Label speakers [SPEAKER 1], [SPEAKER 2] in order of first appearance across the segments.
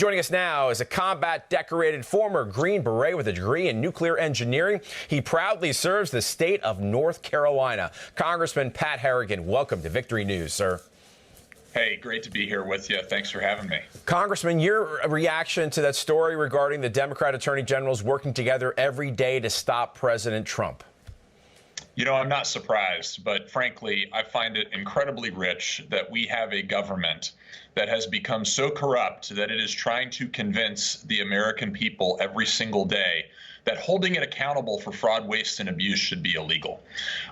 [SPEAKER 1] Joining us now is a combat-decorated former Green Beret with a degree in nuclear engineering. He proudly serves the state of North Carolina. Congressman Pat Harrigan, welcome to Victory News, sir.
[SPEAKER 2] Hey, great to be here with you. Thanks for having me.
[SPEAKER 1] Congressman, your reaction to that story regarding the Democrat attorney generals working together every day to stop President Trump?
[SPEAKER 2] You know, I'm not surprised, but frankly, I find it incredibly rich that we have a government that has become so corrupt that it is trying to convince the American people every single day that holding it accountable for fraud, waste, and abuse should be illegal.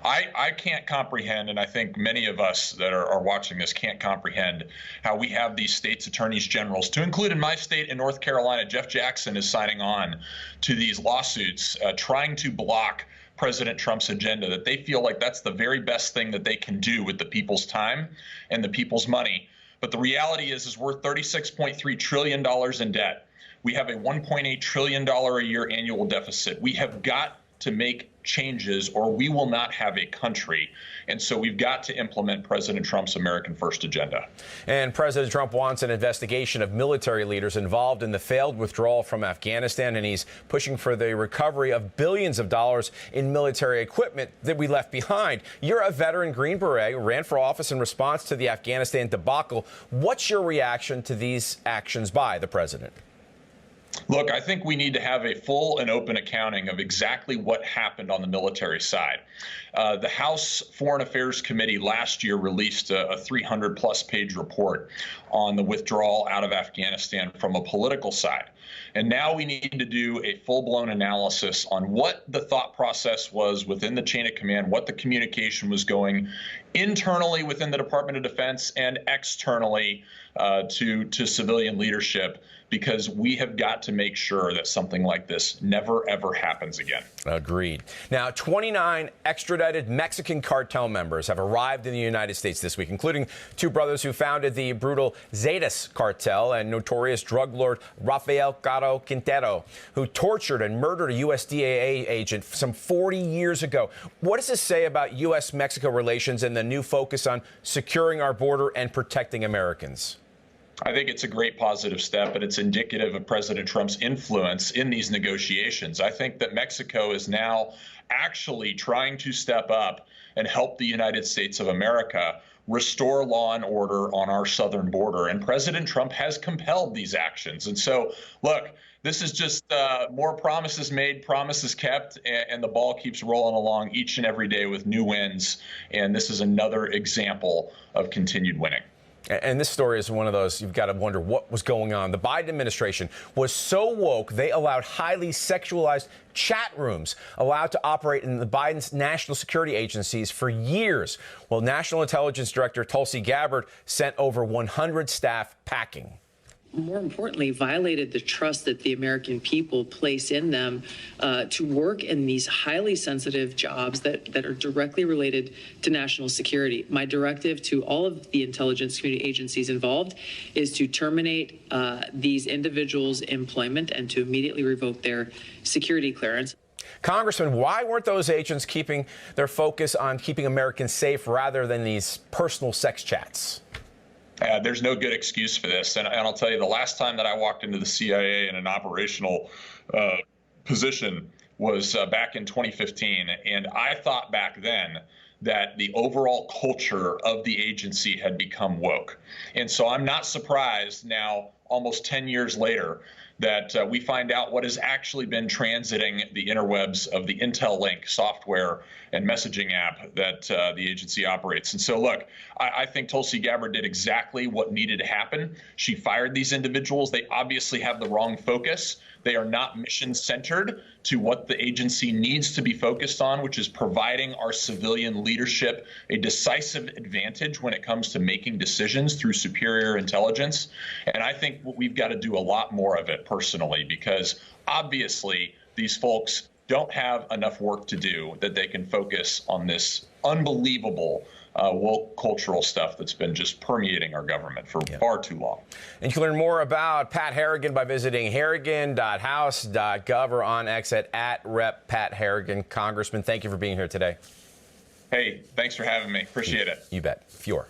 [SPEAKER 2] I can't comprehend, and I think many of us that are watching this can't comprehend how we have these states' attorneys generals, to include in my state in North Carolina, Jeff Jackson is signing on to these lawsuits, trying to block President Trump's agenda, that they feel like that's the very best thing that they can do with the people's time and the people's money. But the reality is we're $36.3 trillion in debt. We have a $1.8 trillion a year annual deficit. We have got to make changes or we will not have a country. And so we've got to implement President Trump's American First agenda.
[SPEAKER 1] And President Trump wants an investigation of military leaders involved in the failed withdrawal from Afghanistan, and he's pushing for the recovery of billions of dollars in military equipment that we left behind. You're a veteran Green Beret, ran for office in response to the Afghanistan debacle. What's your reaction to these actions by the president?
[SPEAKER 2] Look, I think we need to have a full and open accounting of exactly what happened on the military side. The House Foreign Affairs Committee last year released a 300-plus page report on the withdrawal out of Afghanistan from a political side. And now we need to do a full-blown analysis on what the thought process was within the chain of command, what the communication was going internally within the Department of Defense and externally to civilian leadership, because we have got to make sure that something like this never, ever happens again.
[SPEAKER 1] Agreed. Now, 29 extradited Mexican cartel members have arrived in the United States this week, including two brothers who founded the brutal Zetas cartel and notorious drug lord Rafael Caro Quintero, who tortured and murdered a USDA agent some 40 years ago. What does this say about U.S.-Mexico relations and the new focus on securing our border and protecting Americans?
[SPEAKER 2] I think it's a great positive step, and it's indicative of President Trump's influence in these negotiations. I think that Mexico is now actually trying to step up and help the United States of America restore law and order on our southern border. And President Trump has compelled these actions. And so, look, this is just more promises made, promises kept, and the ball keeps rolling along each and every day with new wins. And this is another example of continued winning.
[SPEAKER 1] And this story is one of those you've got to wonder what was going on. The Biden administration was so woke, they allowed highly sexualized chat rooms allowed to operate in the Biden's national security agencies for years. Well, National Intelligence Director Tulsi Gabbard sent over 100 staff packing.
[SPEAKER 3] More importantly, violated the trust that the American people place in them to work in these highly sensitive jobs that are directly related to national security. My directive to all of the intelligence community agencies involved is to terminate these individuals' employment and to immediately revoke their security clearance.
[SPEAKER 1] Congressman, why weren't those agents keeping their focus on keeping Americans safe rather than these personal sex chats?
[SPEAKER 2] There's no good excuse for this. And I'll tell you, the last time that I walked into the CIA in an operational position was back in 2015. And I thought back then that the overall culture of the agency had become woke. And so I'm not surprised now, almost 10 years later, that we find out what has actually been transiting the interwebs of the Intel Link software and messaging app that the agency operates. And so, look, I think Tulsi Gabbard did exactly what needed to happen. She fired these individuals. They obviously have the wrong focus. They are not mission-centered to what the agency needs to be focused on, which is providing our civilian leadership a decisive advantage when it comes to making decisions through superior intelligence. And I think we've got to do a lot more of it personally, because obviously these folks don't have enough work to do that they can focus on this unbelievable woke cultural stuff that's been just permeating our government for far too long.
[SPEAKER 1] And you can learn more about Pat Harrigan by visiting harrigan.house.gov or on X at Rep. Pat Harrigan. Congressman, thank you for being here today.
[SPEAKER 2] Hey, thanks for having me. Appreciate it.
[SPEAKER 1] You bet. Fior.